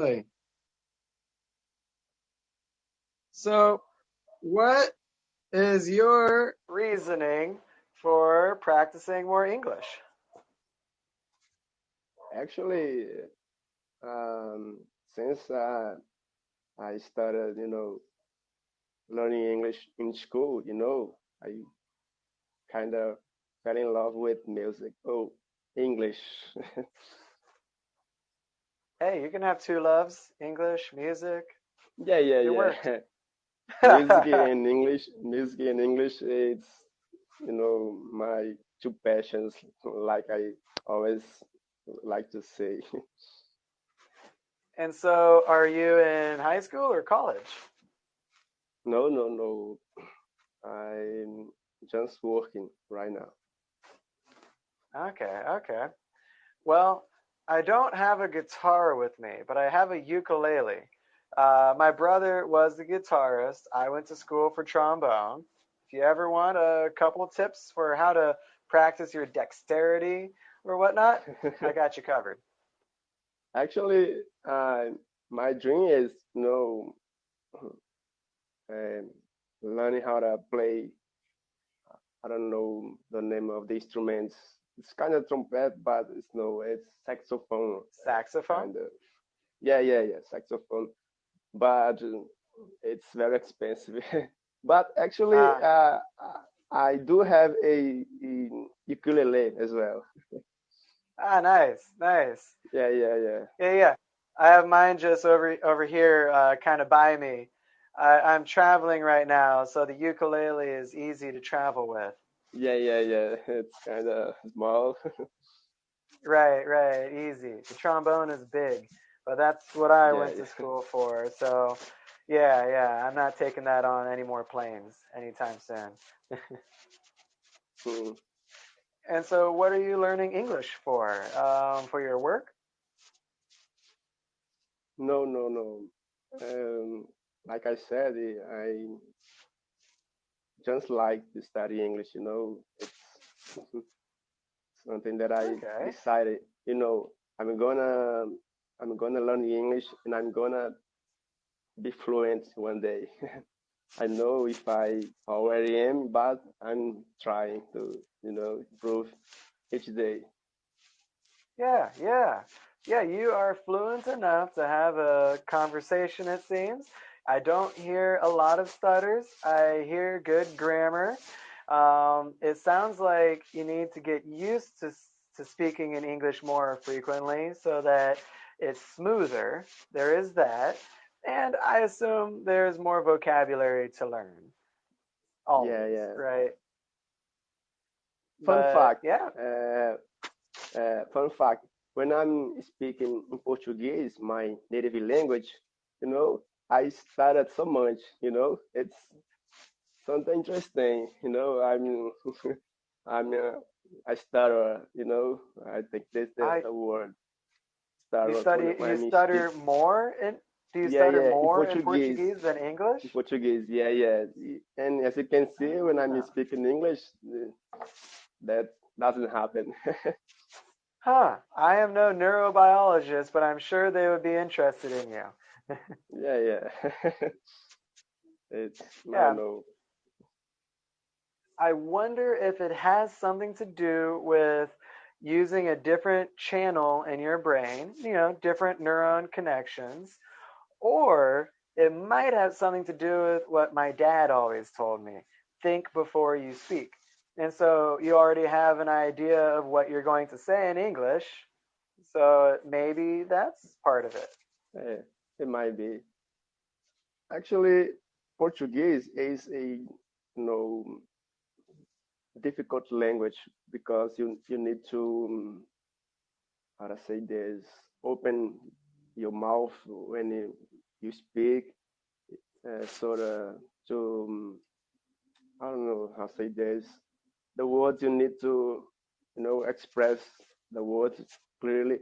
Hey, so what is your reasoning for practicing more English? Actually, um, since I started, learning English in school, I kind of fell in love with music. Oh, English. Hey, you can have two loves, English, music. Yeah, yeah, It works. yeah. Music in English, it's, my two passions, like I always like to say. And so are you in high school or college? No, no, no. I'm just working right now. Okay, okay. Well, I don't have a guitar with me, but I have a ukulele. My brother was the guitarist. I went to school for trombone. If you ever want a couple tips for how to practice your dexterity or whatnot, I got you covered. Actually, my dream is, um, learning how to play. I don't know the name of the instruments. It's kind of trumpet, but it's saxophone, Saxophone? kind of. Yeah, yeah, yeah, saxophone. But it's very expensive. But actually, Ah, I do have a ukulele as well. nice, nice. Yeah, yeah, yeah, Yeah, yeah. I have mine just over here, kind of by me. I'm traveling right now, so the ukulele is easy to travel with. yeah, yeah, yeah. It's kind of small. Right, right, easy. The trombone is big, but that's what I Yeah, went to yeah. school for. So, yeah, yeah, I'm not taking that on any more planes anytime soon. Hmm. And so, what are you learning English for? For your work? No, no, no. Like I said, I just like to study English. It's something that I Okay. decided. I'm gonna I'm gonna learn English and I'm gonna be fluent one day. I know if I already am, but I'm trying to, improve each day. Yeah, yeah. Yeah, you are fluent enough to have a conversation, it seems. I don't hear a lot of stutters. I hear good grammar. It sounds like you need to get used to speaking in English more frequently so that it's smoother. There is that. And I assume there's more vocabulary to learn. Yeah, Always, yeah. right? Fun But fact. yeah. Uh, Fun fact, when I'm speaking in Portuguese, my native language, I started so much, it's something interesting, I'm, I stutter, I think that's I the word, You stutter study when you I speak. stutter more in do you Yeah, stutter yeah, more in Portuguese than In English? Portuguese, yeah, yeah. And as you can see, when I'm Ah. speaking English, that doesn't happen. Huh. I am no neurobiologist, but I'm sure they would be interested in you. Yeah, yeah. It's, I don't Yeah. know. I wonder if it has something to do with using a different channel in your brain, different neuron connections, or it might have something to do with what my dad always told me: think before you speak. And so you already have an idea of what you're going to say in English. So maybe that's part of it. Eh, it might be. Actually, Portuguese is a difficult language because you need to how to say this, open your mouth when you speak, sort of to I don't know how to say this. The words you need to express the words clearly.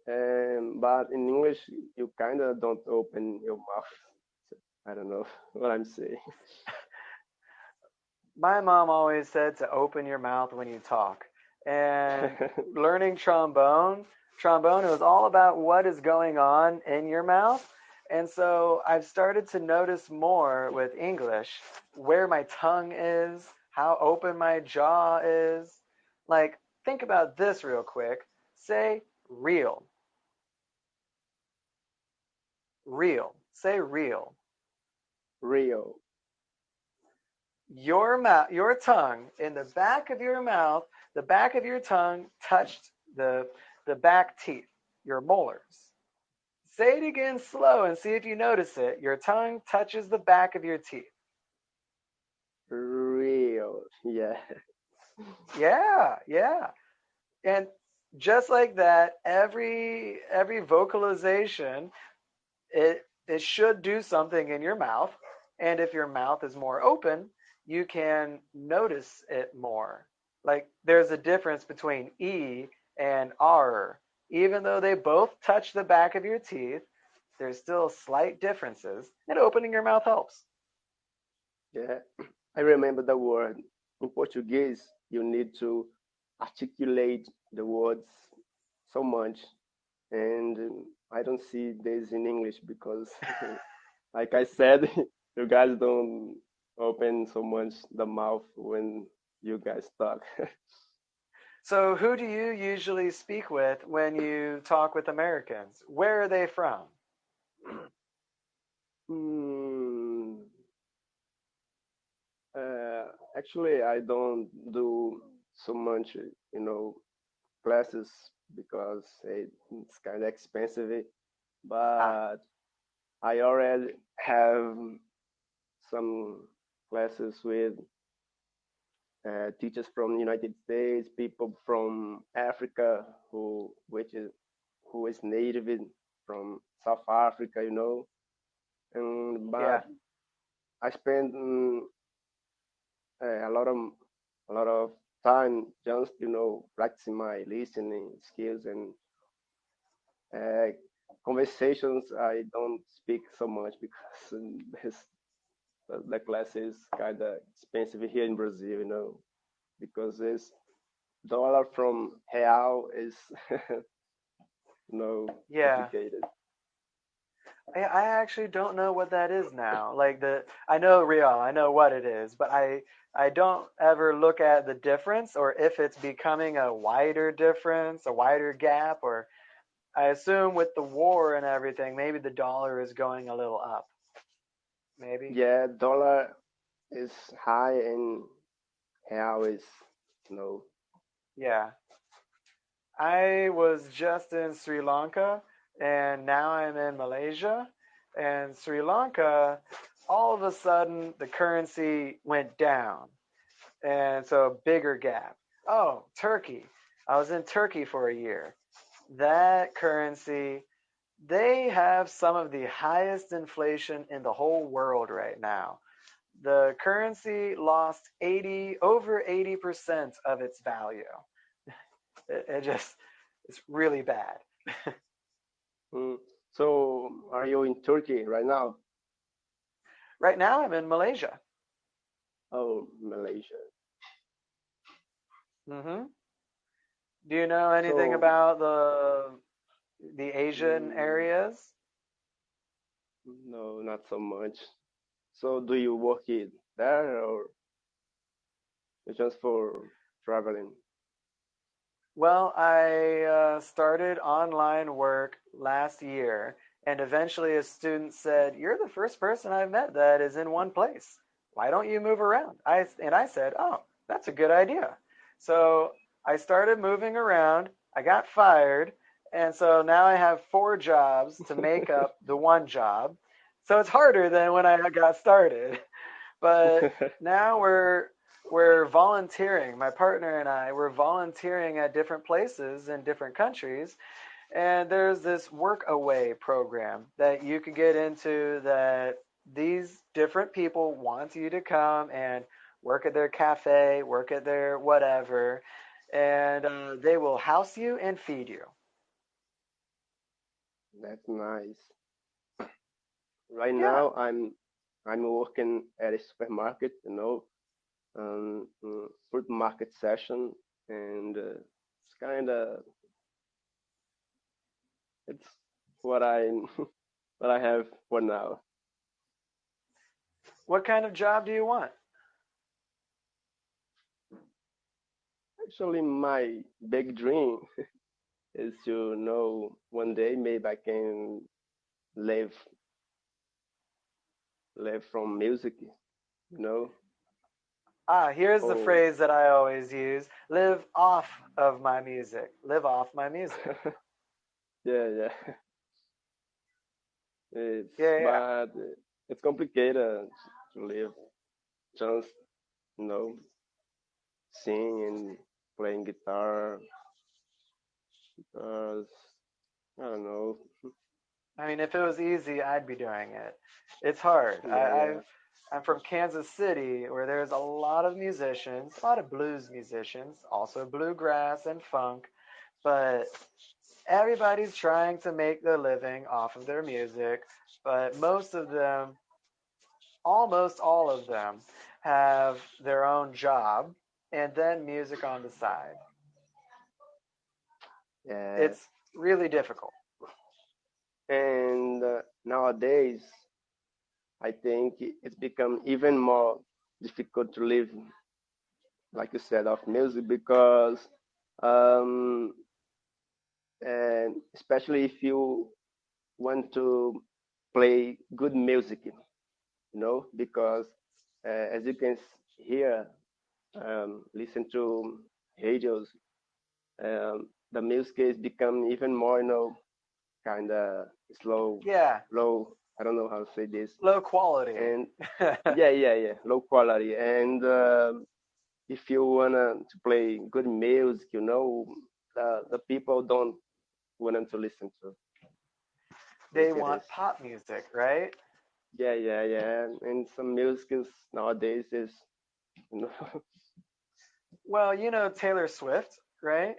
But in English, you kind of don't open your mouth. So, I don't know what I'm saying. My mom always said to open your mouth when you talk. And learning trombone, trombone. It was all about what is going on in your mouth. And so I've started to notice more with English where my tongue is, how open my jaw is. Like, think about this real quick. Say real, real. Say real. Real. Your mouth, your tongue, in the back of your mouth, the back of your tongue touched the back teeth, your molars. Say it again slow and see if you notice it. Your tongue touches the back of your teeth. Real. Yeah. Yeah, yeah. And just like that, every vocalization, it should do something in your mouth. And if your mouth is more open, you can notice it more. Like there's a difference between E and R. Even though they both touch the back of your teeth, there's still slight differences, and opening your mouth helps. Yeah. I remember the word. In Portuguese, you need to articulate the words so much. And I don't see this in English because, like I said, you guys don't open so much the mouth when you guys talk. So, who do you usually speak with when you talk with Americans? Where are they from? Hmm, actually, I don't do so much, you know, classes because it's kind of expensive. Ah, But I already have some classes with teachers from the United States, people from Africa who is native from South Africa, you know. And yeah. but I spend a lot of time just practicing my listening skills and uh, conversations. I don't speak so much because the class is kind of expensive here in Brazil, you know, because it's dollar from real is Yeah. complicated. I actually don't know what that is now. Like I know real, I know what it is, but I don't ever look at the difference or if it's becoming a wider difference, a wider gap, or I assume with the war and everything, maybe the dollar is going a little up. Maybe. Yeah, dollar is high and real is no. Yeah. I was just in Sri Lanka and now I'm in Malaysia. And Sri Lanka, all of a sudden, the currency went down. And so a bigger gap. Oh, Turkey. I was in Turkey for a year. That currency, they have some of the highest inflation in the whole world right now. The currency lost 80 over 80% of its value. It just it's really bad. Mm. So are you in Turkey right now? Right now I'm in Malaysia. Oh, Malaysia. Hmm. Do you know anything So about the Asian mm, areas? no, not so much. So do you work it there or just for traveling? Well, I started online work last year, and eventually a student said, "You're the first person I've met that is in one place. Why don't you move around?" I said, "Oh, that's a good idea." So I started moving around. I got fired, and so now I have four jobs to make up the one job. So it's harder than when I got started. But now we're volunteering. My partner and I we're volunteering at different places in different countries, and there's this work away program that you could get into that these different people want you to come and work at their cafe, work at their whatever, and they will house you and feed you. That's nice. Right Yeah. now, I'm working at a supermarket, food market session, and it's kind of It's what I what I have for now. What kind of job do you want? Actually, my big dream is to know one day maybe I can live live from music. You know? Ah, here's the Oh, phrase that I always use: live off of my music. Live off my music. yeah, yeah. It's Yeah, yeah. but it's complicated to live just you know sing and playing guitar because I don't know. I mean, if it was easy, I'd be doing it. It's hard. Yeah, yeah, I'm from Kansas City, where there's a lot of musicians, a lot of blues musicians, also bluegrass and funk, but everybody's trying to make their living off of their music. But most of them, almost all of them, have their own job and then music on the side. yeah. It's really difficult. And nowadays, I think it's become even more difficult to live, like you said, of music because, um, and especially if you want to play good music, because as you can hear, listen to radios, the music is become even more, kind of slow, Yeah, low. I don't know how to say this, low quality. and yeah, low quality. And if you wanna to play good music, the people don't want to listen to. They Look at want this. pop music, right? Yeah. And some music is nowadays is, you know, Well, you know Taylor Swift, right?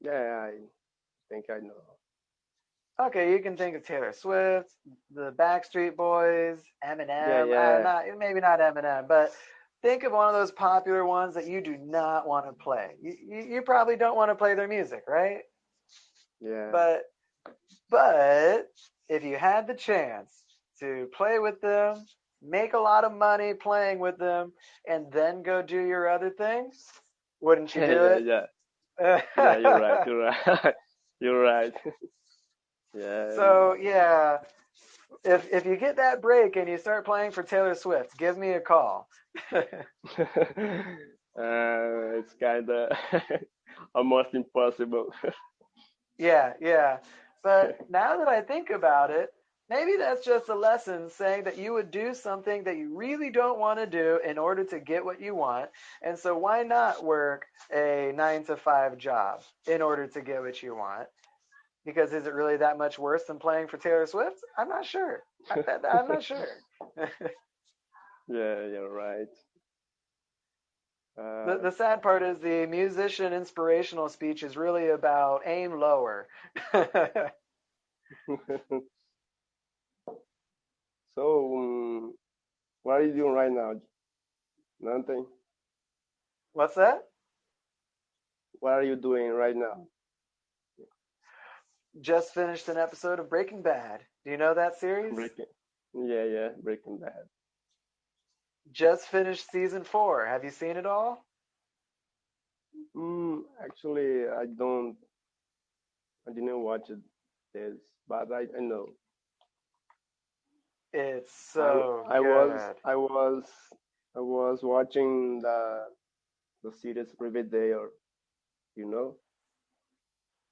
yeah, I think I know. Okay, you can think of Taylor Swift, the Backstreet Boys, Yeah, Eminem. yeah, Not maybe not Eminem, but think of one of those popular ones that you do not want to play. You probably don't want to play their music, right? yeah. But but if you had the chance to play with them, make a lot of money playing with them, and then go do your other thing, wouldn't you Yeah, do yeah, it? yeah. Yeah, you're right. You're right. You're right. Yeah. So yeah, if you get that break and you start playing for Taylor Swift, give me a call. It's kind of almost impossible. Yeah. But now that I think about it, maybe that's just a lesson saying that you would do something that you really don't want to do in order to get what you want. And so why not work a 9 to 5 job in order to get what you want? Because is it really that much worse than playing for Taylor Swift? I'm not sure. I'm not sure. Yeah, you're right. The, Uh, the sad part is the musician inspirational speech is really about aim lower. so, what are you doing right now? Nothing. What's that? What are you doing right now? Just finished an episode of Breaking Bad. Do you know that series? Breaking. Yeah, Breaking Bad. Just finished season 4. Have you seen it all? Actually, I didn't watch it this, but I know. It's I so I was good. I was I was watching the series Riverdale. You know,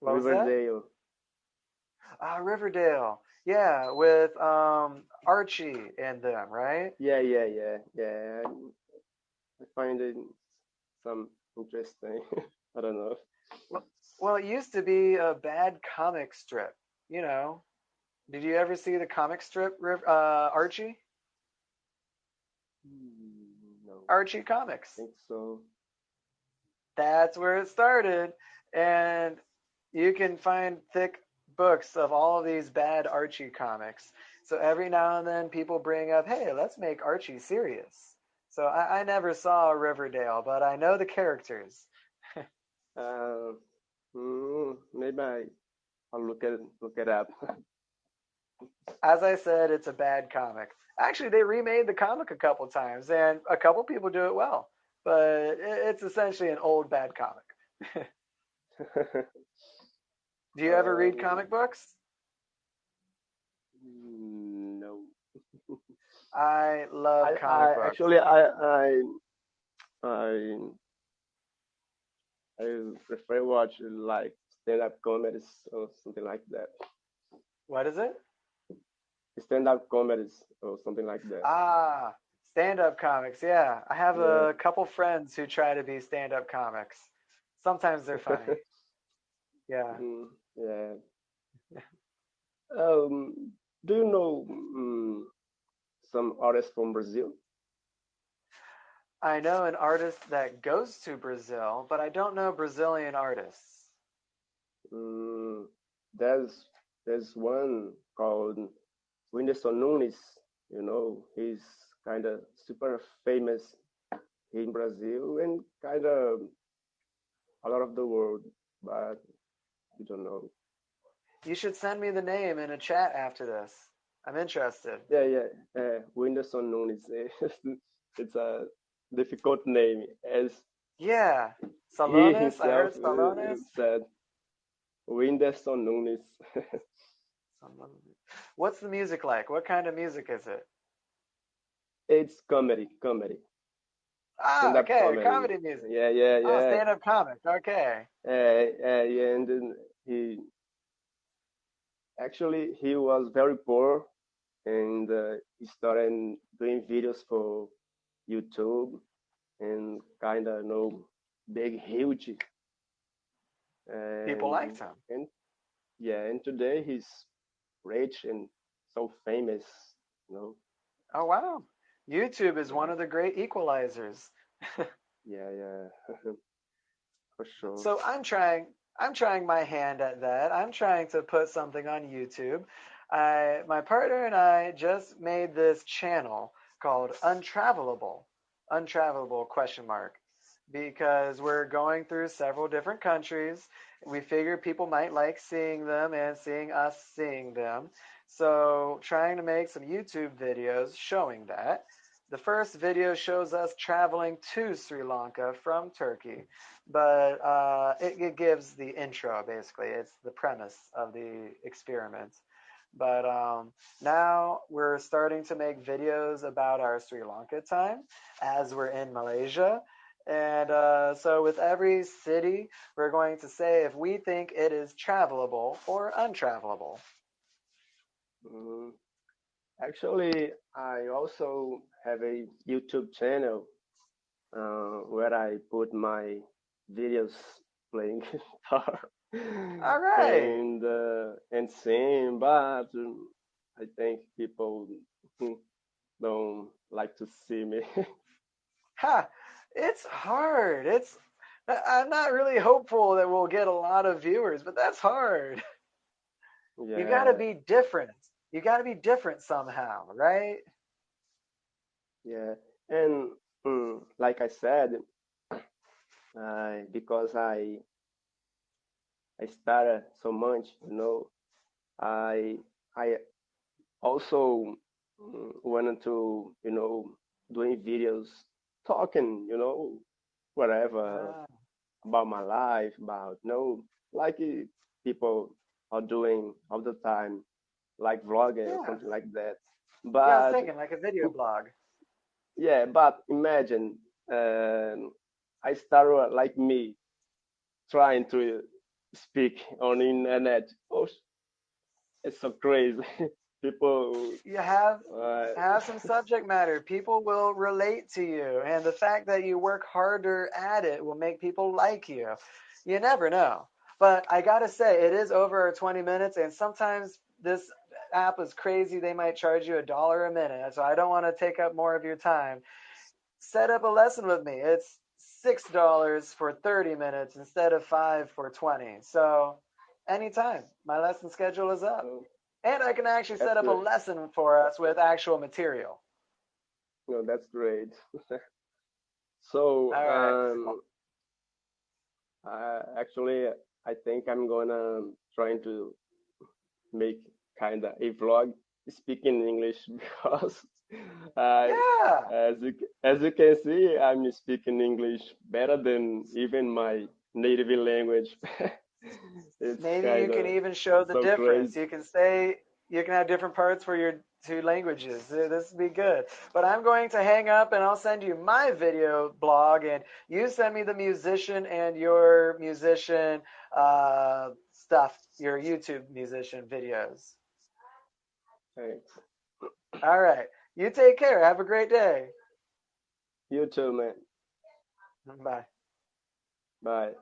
What was that? Riverdale. Ah, Riverdale. Yeah, with Archie and them, right? Yeah. I find it some interesting. I don't know. Well, well, it used to be a bad comic strip. You know, did you ever see the comic strip, Archie? No, Archie I Comics. think so. That's where it started. And you can find thick books of all of these bad Archie comics. So every now and then people bring up, hey, let's make Archie serious. So I never saw Riverdale, but I know the characters. Uh, maybe I'll look it up. As I said, it's a bad comic. Actually, they remade the comic a couple times, and a couple people do it well. But it's essentially an old bad comic. Do you ever read um, comic books? no. I love I comic books. actually I I prefer watch like stand up comedies or something like that. What is it? Stand up comedies or something like that. Ah, stand-up comics. Yeah, I have Yeah. a couple friends who try to be stand-up comics. Sometimes they're funny. Yeah, Yeah. Um, do you know some artists from Brazil? I know an artist that goes to Brazil, but I don't know Brazilian artists. Mm, there's there's one called Whindersson Nunes. You know, he's kind of super famous in Brazil and kind of a lot of the world, but you don't know. You should send me the name in a chat after this. I'm interested. Yeah, yeah. Whindersson Nunes. It's a difficult name, as Yeah, he Salones. I himself heard Salones. said. Whindersson Nunes. What's the music like? What kind of music is it? It's comedy, Ah, stand-up okay, comedy. comedy music. Yeah, yeah, Oh, yeah. stand-up comic. Okay. Yeah, and then he actually he was very poor, and he started doing videos for YouTube and kind of big, huge, People liked him. and yeah, and today he's rich and so famous. You know, Oh, wow. YouTube is one yeah, of the great equalizers. yeah, yeah, for sure. So I'm trying my hand at that. I'm trying to put something on YouTube. My partner and I just made this channel called Untravelable. Untravelable question mark. Because we're going through several different countries. We figure people might like seeing them and seeing us seeing them. So trying to make some YouTube videos showing that. The first video shows us traveling to Sri Lanka from Turkey, but it gives the intro basically. It's the premise of the experiment. But now we're starting to make videos about our Sri Lanka time as we're in Malaysia. And so, with every city, we're going to say if we think it is travelable or untravelable. Mm, Actually, I also have a YouTube channel where I put my videos playing guitar All right. and sing, but I think people don't like to see me. Ha! It's hard. I'm not really hopeful that we'll get a lot of viewers, but that's hard. You got to Yeah, be different. You got to be different somehow, right? yeah, and like I said, because I started so much, I also wanted to, doing videos, talking, whatever Ah, about my life, about, like people are doing all the time, like vlogging or yeah. something like that. Yeah, I was But thinking like a video blog. yeah, but imagine I started like me trying to speak on internet. Oh, it's so crazy. People, You have uh, have some subject matter. People will relate to you, and the fact that you work harder at it will make people like you. You never know. But I gotta say, it is over 20 minutes, and sometimes this app is crazy. They might charge you $1 a minute, so I don't want to take up more of your time. Set up a lesson with me. It's $6 for 30 minutes instead of 5 for 20. So anytime. My lesson schedule is up. oh, And I can actually set that's up a great. lesson for us with actual material. No, that's great. So, All right. actually, I think I'm gonna trying to make kind of a vlog speaking English because I, Yeah. as you can see, I'm speaking English better than even my native language. It's Maybe you kind can of even show the so difference. crazy. You can say you can have different parts for your two languages. This would be good. But I'm going to hang up and I'll send you my video blog, and you send me the musician and your musician stuff, your YouTube musician videos. Thanks. All right. You take care. Have a great day. You too, man. Bye. Bye.